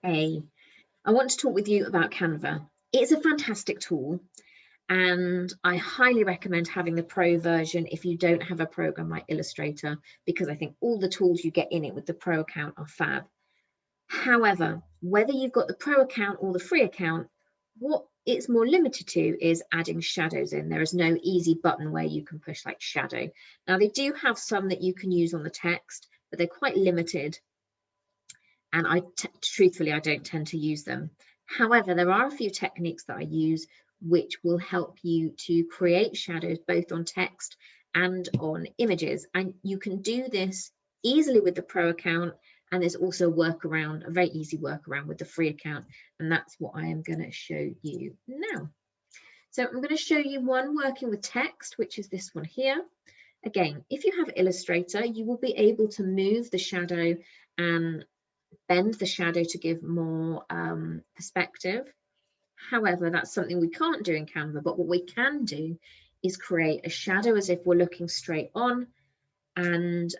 I want to talk with you about Canva. It's a fantastic tool, and I highly recommend having the Pro version if you don't have a program like Illustrator, because I think all the tools you get in it with the Pro account are fab. However, whether you've got the Pro account or the free account, what it's more limited to is adding shadows in. There is no easy button where you can push like shadow. Now, they do have some that you can use on the text, but they're quite limited. And truthfully, I don't tend to use them. However, there are a few techniques that I use which will help you to create shadows both on text and on images. And you can do this easily with the Pro account. And there's also a workaround, a very easy workaround with the free account. And that's what I am going to show you now. So I'm going to show you one working with text, which is this one here. Again, if you have Illustrator, you will be able to move the shadow and bend the shadow to give more perspective. However, that's something we can't do in Canva, but what we can do is create a shadow as if we're looking straight on, and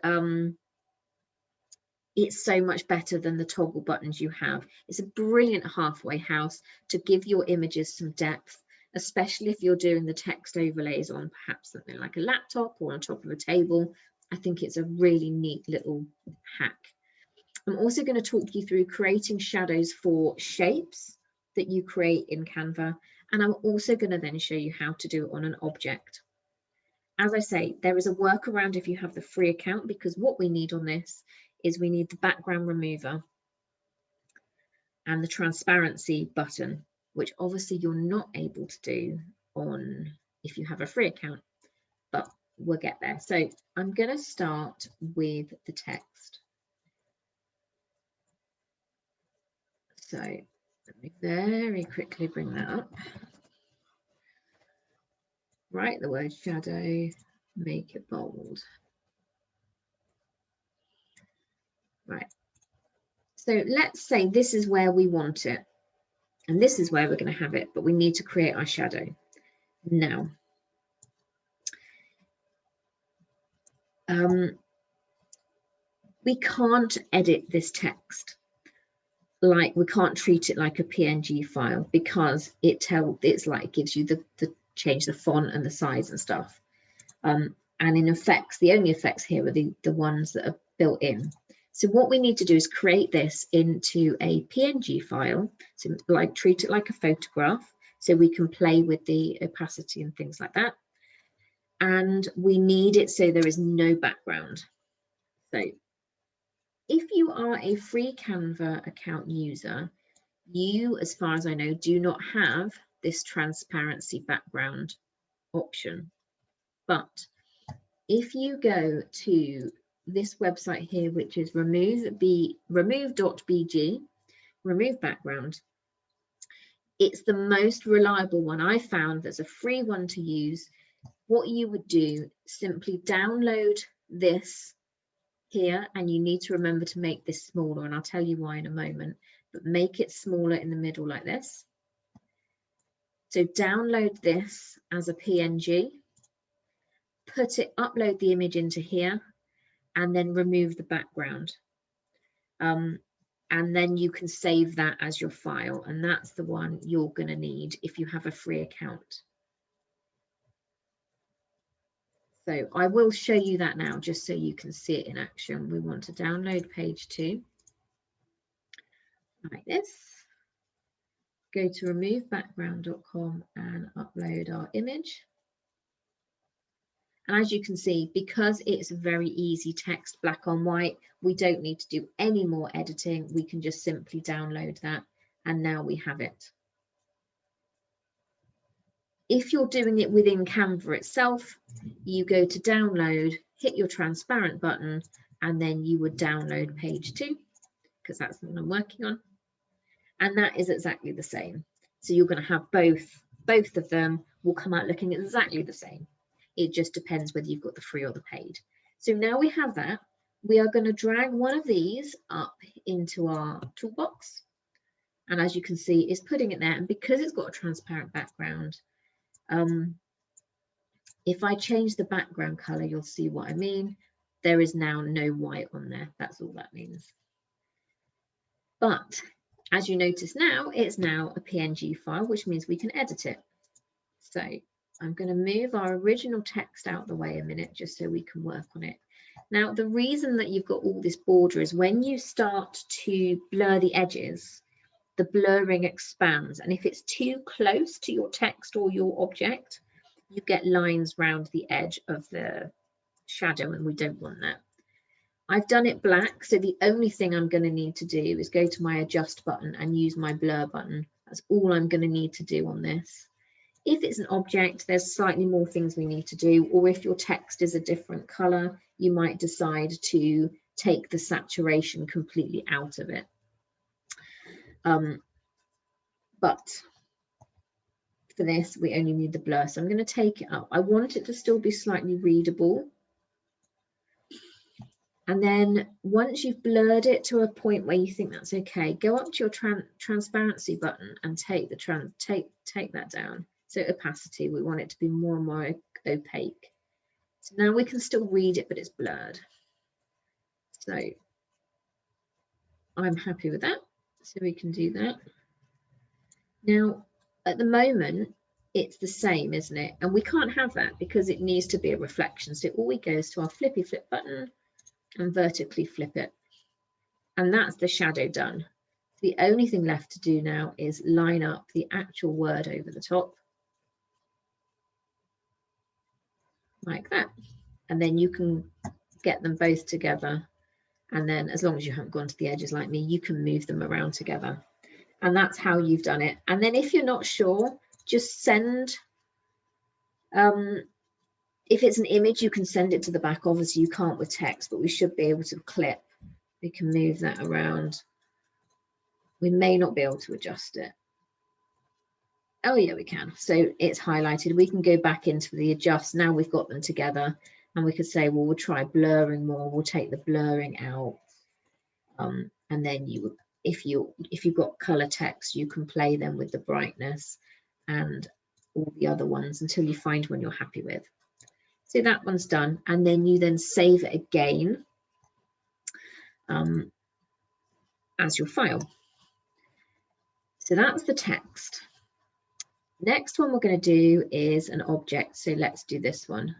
it's so much better than the toggle buttons you have. It's a brilliant halfway house to give your images some depth, especially if you're doing the text overlays on perhaps something like a laptop or on top of a table. I think it's a really neat little hack. I'm also going to talk you through creating shadows for shapes that you create in Canva, and I'm also going to then show you how to do it on an object. As I say, there is a workaround if you have the free account, because what we need on this is we need the background remover and the transparency button, which obviously you're not able to do on if you have a free account, but we'll get there. So I'm going to start with the text. So let me very quickly bring that up. Write the word shadow, make it bold. Right. So let's say this is where we want it, and this is where we're going to have it, but we need to create our shadow. Now, we can't edit this text. Like, we can't treat it like a PNG file, because it's like it gives you the change the font and the size and stuff. And in effects, the only effects here are the ones that are built in. So what we need to do is create this into a PNG file, so like treat it like a photograph, so we can play with the opacity and things like that. And we need it so there is no background. So if you are a free Canva account user, you, as far as I know, do not have this transparency background option. But if you go to this website here, which is remove.bg, remove background, it's the most reliable one I found. There's a free one to use. What you would do, simply download this here, and you need to remember to make this smaller, and I'll tell you why in a moment, but make it smaller in the middle like this. So download this as a PNG, upload the image into here, and then remove the background. And then you can save that as your file, and that's the one you're going to need if you have a free account. So I will show you that now, just so you can see it in action. We want to download page 2 like this. Go to removebackground.com and upload our image. And as you can see, because it's very easy text, black on white, we don't need to do any more editing. We can just simply download that, and now we have it. If you're doing it within Canva itself, you go to download, hit your transparent button, and then you would download page 2, because that's the one I'm working on. And that is exactly the same. So you're going to have both of them will come out looking exactly the same. It just depends whether you've got the free or the paid. So now we have that. We are going to drag one of these up into our toolbox. And as you can see, it's putting it there. And because it's got a transparent background, if I change the background color, you'll see what I mean. There is now no white on there. That's all that means. But As you notice now, it's now a PNG file, which means we can edit it. So I'm going to move our original text out the way a minute, just so we can work on it. Now, the reason that you've got all this border is when you start to blur the edges, the blurring expands. And if it's too close to your text or your object, you get lines round the edge of the shadow, and we don't want that. I've done it black, so the only thing I'm going to need to do is go to my adjust button and use my blur button. That's all I'm going to need to do on this. If it's an object, there's slightly more things we need to do, or if your text is a different color, you might decide to take the saturation completely out of it. But for this, we only need the blur. So I'm going to take it up. I want it to still be slightly readable. And then once you've blurred it to a point where you think that's okay, go up to your transparency button and take that down. So opacity, we want it to be more and more opaque. So now we can still read it, but it's blurred. So I'm happy with that. So we can do that. Now, at the moment, it's the same, isn't it? And we can't have that because it needs to be a reflection. So all we go is to our flippy flip button and vertically flip it. And that's the shadow done. The only thing left to do now is line up the actual word over the top. Like that. And then you can get them both together. And then as long as you haven't gone to the edges like me, you can move them around together. And that's how you've done it. And then if you're not sure, just send, if it's an image, you can send it to the back. Obviously you can't with text, but we should be able to clip. We can move that around. We may not be able to adjust it. Oh yeah, we can. So it's highlighted. We can go back into the adjust. Now we've got them together, and we could say, well, we'll try blurring more. We'll take the blurring out. And then if you've got color text, you can play them with the brightness and all the other ones until you find one you're happy with. So that one's done, and then you then save it again as your file. So that's the text. Next one we're going to do is an object. So let's do this one.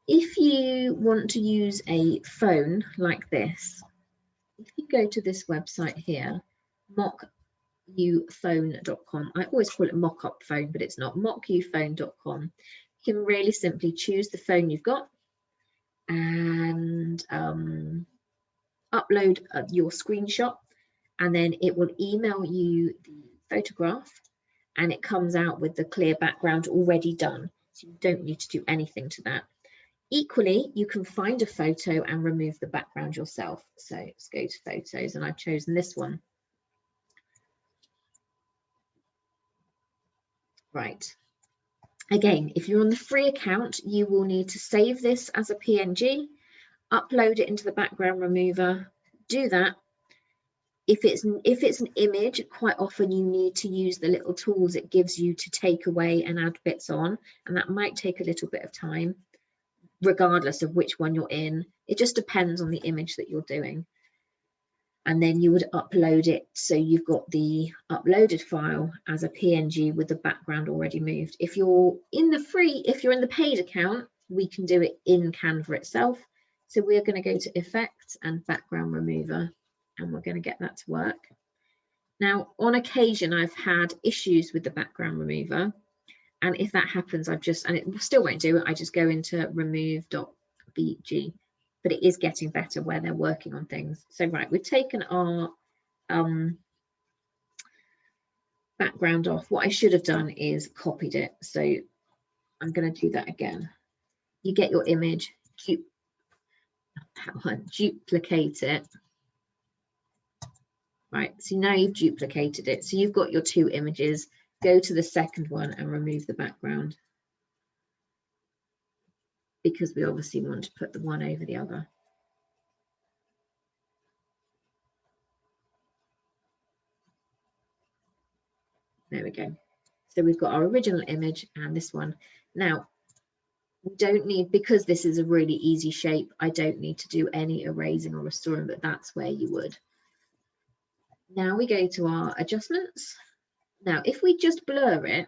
If you want to use a phone like this, if you go to this website here, mockuphone.com, I always call it mock-up phone, but it's not, mockuphone.com. You can really simply choose the phone you've got and upload your screenshot, and then it will email you the photograph, and it comes out with the clear background already done. So you don't need to do anything to that. Equally, you can find a photo and remove the background yourself. So let's go to photos, and I've chosen this one. Right. Again, if you're on the free account, you will need to save this as a PNG, upload it into the background remover, do that. If it's an image, quite often you need to use the little tools it gives you to take away and add bits on, and that might take a little bit of time, regardless of which one you're in. It just depends on the image that you're doing. And then you would upload it, so you've got the uploaded file as a PNG with the background already moved. If you're in the paid account, we can do it in Canva itself. So we're going to go to Effects and Background Remover, and we're going to get that to work. Now, on occasion, I've had issues with the background remover, and if that happens, and it still won't do it, I just go into remove.bg. But it is getting better where they're working on things. So right, we've taken our background off. What I should have done is copied it. So I'm going to do that again. You get your image, duplicate it. Right, so now you've duplicated it. So you've got your two images. Go to the second one and remove the background, because we obviously want to put the one over the other. There we go. So we've got our original image and this one. Now, we don't need, because this is a really easy shape, I don't need to do any erasing or restoring, but that's where you would. Now we go to our adjustments. Now, if we just blur it,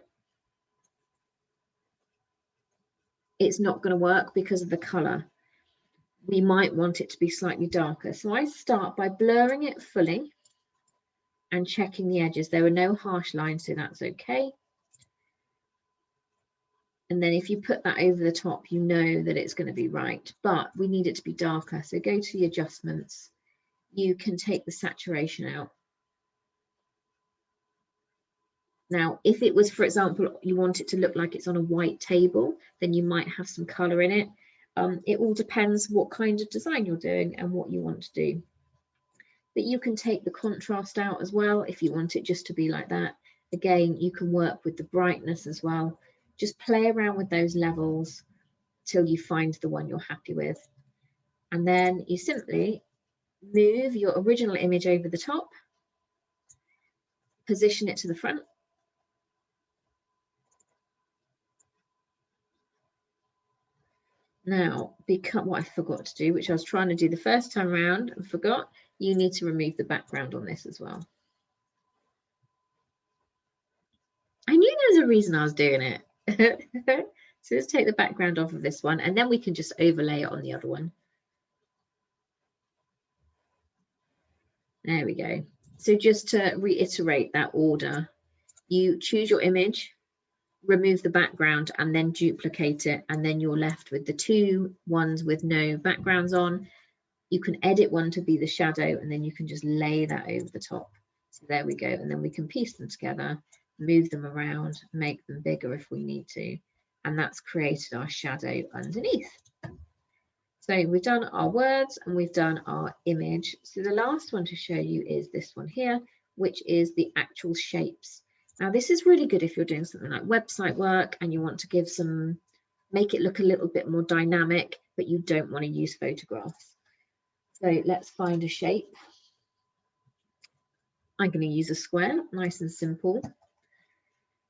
it's not going to work because of the color. We might want it to be slightly darker. So I start by blurring it fully and checking the edges. There are no harsh lines, so that's okay. And then if you put that over the top, you know that it's going to be right, but we need it to be darker. So go to the adjustments. You can take the saturation out. Now, if it was, for example, you want it to look like it's on a white table, then you might have some color in it. It all depends what kind of design you're doing and what you want to do. But you can take the contrast out as well if you want it just to be like that. Again, you can work with the brightness as well. Just play around with those levels till you find the one you're happy with. And then you simply move your original image over the top, position it to the front. Now, because what I forgot to do, which I was trying to do the first time around and forgot, you need to remove the background on this as well. I knew there was a reason I was doing it. So let's take the background off of this one, and then we can just overlay it on the other one. There we go. So just to reiterate that order, you choose your image, remove the background, and then duplicate it, and then you're left with the two ones with no backgrounds on. You can edit one to be the shadow, and then you can just lay that over the top. So there we go, and then we can piece them together, move them around, make them bigger if we need to, and that's created our shadow underneath. So we've done our words and we've done our image. So the last one to show you is this one here, which is the actual shapes. Now this is really good if you're doing something like website work and you want to give some, make it look a little bit more dynamic, but you don't want to use photographs. So let's find a shape. I'm going to use a square, nice and simple.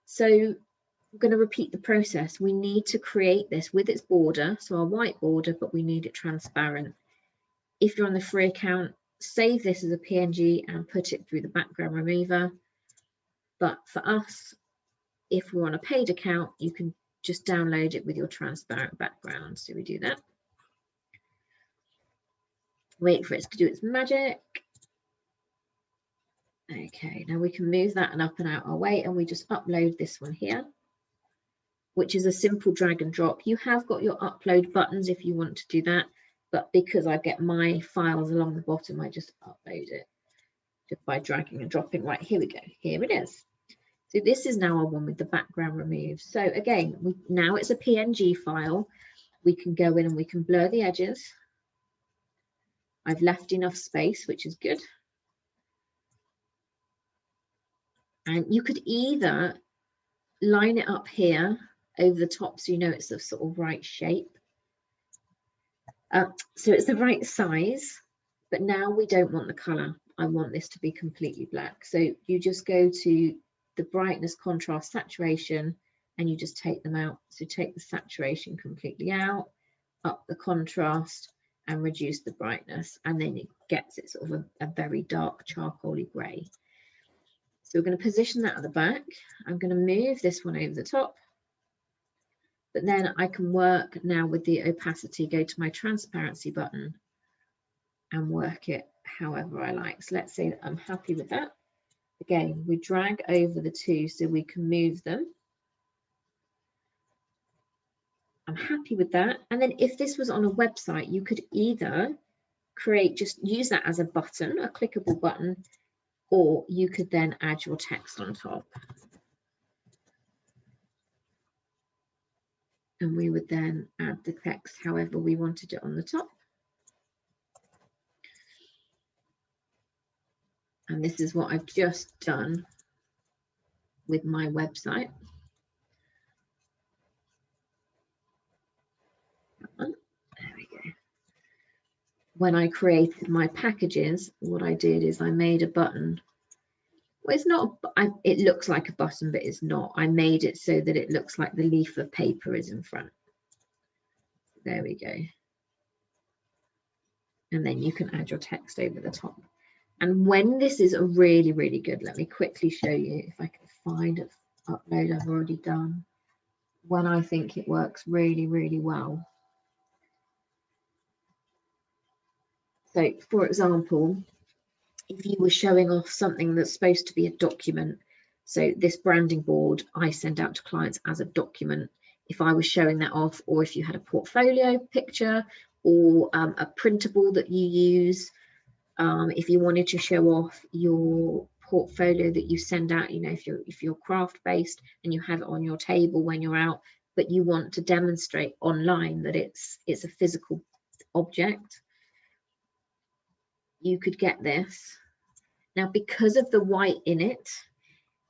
So I'm going to repeat the process. We need to create this with its border, so our white border, but we need it transparent. If you're on the free account, save this as a PNG and put it through the background remover. But for us, if we're on a paid account, you can just download it with your transparent background. So we do that. Wait for it to do its magic. Okay, now we can move that and up and out our way, and we just upload this one here, which is a simple drag and drop. You have got your upload buttons if you want to do that, but because I get my files along the bottom, I just upload it just by dragging and dropping. Right, here we go. Here it is. So this is now our one with the background removed. So again, now it's a PNG file. We can go in and we can blur the edges. I've left enough space, which is good. And you could either line it up here over the top so you know it's the sort of right shape. So it's the right size, but now we don't want the color. I want this to be completely black. So you just go to the brightness, contrast, saturation, and you just take them out. So take the saturation completely out, up the contrast, and reduce the brightness, and then it gets it sort of a very dark charcoaly grey. So we're going to position that at the back. I'm going to move this one over the top, but then I can work now with the opacity, go to my transparency button and work it however I like. So let's say that I'm happy with that. Again, we drag over the two so we can move them. I'm happy with that. And then if this was on a website, you could either just use that as a button, a clickable button, or you could then add your text on top. And we would then add the text however we wanted it on the top. And this is what I've just done with my website. There we go. When I created my packages, what I did is I made a button. Well, it's not, it looks like a button, but it's not. I made it so that it looks like the leaf of paper is in front. There we go. And then you can add your text over the top. And when this is a really, really good, let me quickly show you if I can find an upload I've already done, when I think it works really, really well. So for example, if you were showing off something that's supposed to be a document, so this branding board I send out to clients as a document, if I was showing that off, or if you had a portfolio picture or a printable that you use, if you wanted to show off your portfolio that you send out, you know, if you're craft based and you have it on your table when you're out, but you want to demonstrate online that it's a physical object, you could get this. Now, because of the white in it,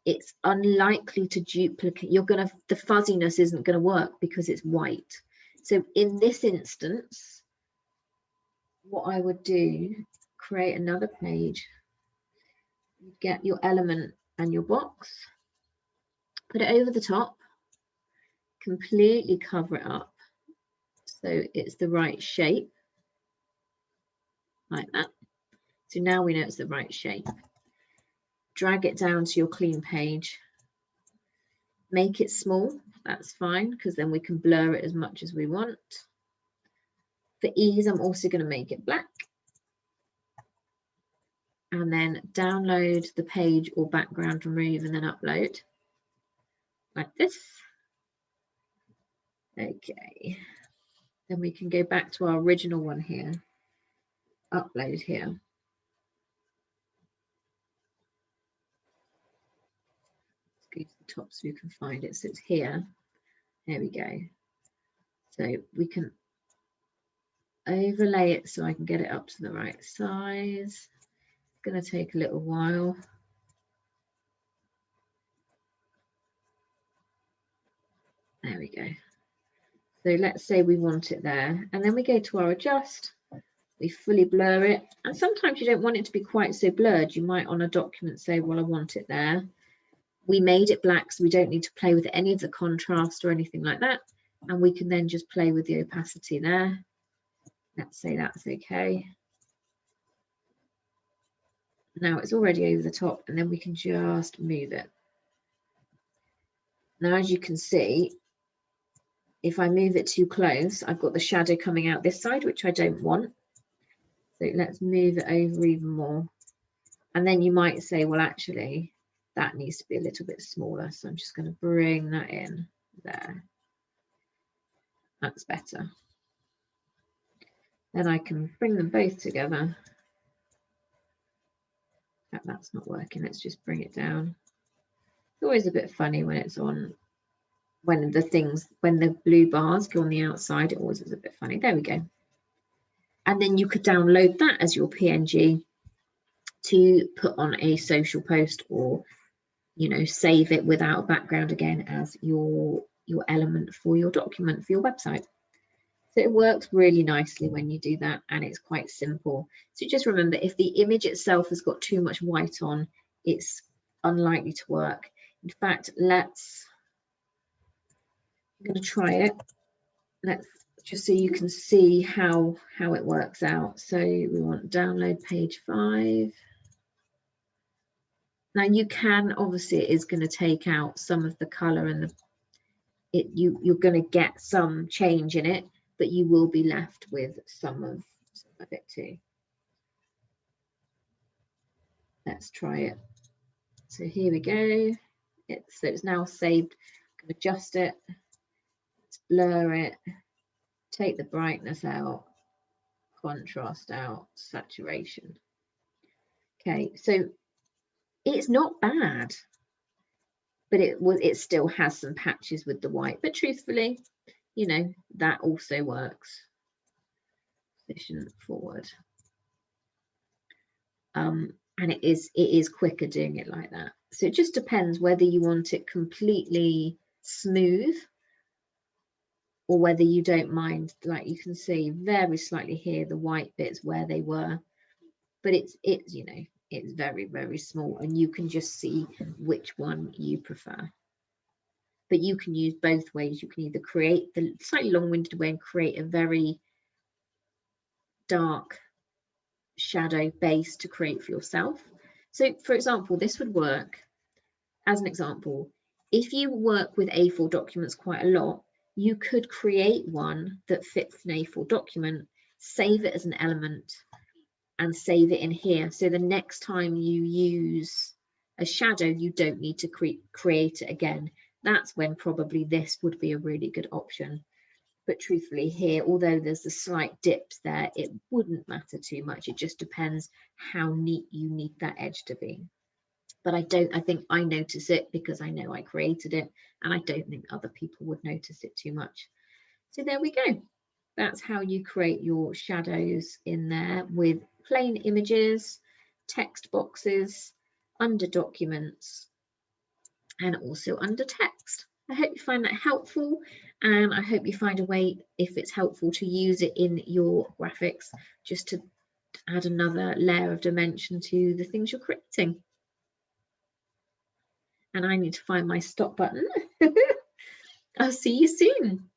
it's unlikely to duplicate. The fuzziness isn't going to work because it's white. So in this instance, what I would do, create another page, get your element and your box, put it over the top, completely cover it up so it's the right shape, like that. So now we know it's the right shape. Drag it down to your clean page, make it small, that's fine, because then we can blur it as much as we want. For ease, I'm also going to make it black. And then download the page or background, remove, and then upload, like this. Okay, then we can go back to our original one here, upload here. Let's go to the top so you can find it. So it's here. There we go. So we can overlay it so I can get it up to the right size. It's going to take a little while. There we go. So let's say we want it there, and then we go to our adjust, we fully blur it, and sometimes you don't want it to be quite so blurred. You might on a document say, well, I want it there. We made it black so we don't need to play with any of the contrast or anything like that, and we can then just play with the opacity there. Let's say that's okay. Now it's already over the top, and then we can just move it. Now, as you can see, if I move it too close, I've got the shadow coming out this side, which I don't want. So let's move it over even more. And then you might say, well, actually, that needs to be a little bit smaller. So I'm just going to bring that in there. That's better. Then I can bring them both together. That's not working. Let's just bring it down. It's always a bit funny when it's on, when the blue bars go on the outside, it always is a bit funny. There we go. And then you could download that as your PNG to put on a social post, or, you know, save it without a background again as your element for your document, for your website. So it works really nicely when you do that, and it's quite simple. So just remember, if the image itself has got too much white on, it's unlikely to work. In fact, I'm going to try it. Let's just so you can see how it works out. So we want download page 5. Now you can, obviously it is going to take out some of the color and you're going to get some change in it, but you will be left with some of it too. Let's try it. So here we go. It's now saved. I'm going to adjust it. Let's blur it. Take the brightness out, contrast out, saturation. Okay, so it's not bad, but it still has some patches with the white. But truthfully, you know, that also works. Position forward. And it is quicker doing it like that. So it just depends whether you want it completely smooth or whether you don't mind. Like you can see very slightly here, the white bits where they were, but it's you know, it's very, very small, and you can just see which one you prefer. But you can use both ways. You can either create the slightly long-winded way and create a very dark shadow base to create for yourself. So for example, this would work as an example. If you work with A4 documents quite a lot, you could create one that fits an A4 document, save it as an element, and save it in here. So the next time you use a shadow, you don't need to create it again. That's when probably this would be a really good option. But truthfully here, although there's the slight dips there, it wouldn't matter too much. It just depends how neat you need that edge to be. But I think I notice it because I know I created it, and I don't think other people would notice it too much. So there we go. That's how you create your shadows in there with plain images, text boxes, under documents, and also under text. I hope you find that helpful, and I hope you find a way, if it's helpful, to use it in your graphics, just to add another layer of dimension to the things you're creating. And I need to find my stop button. I'll see you soon.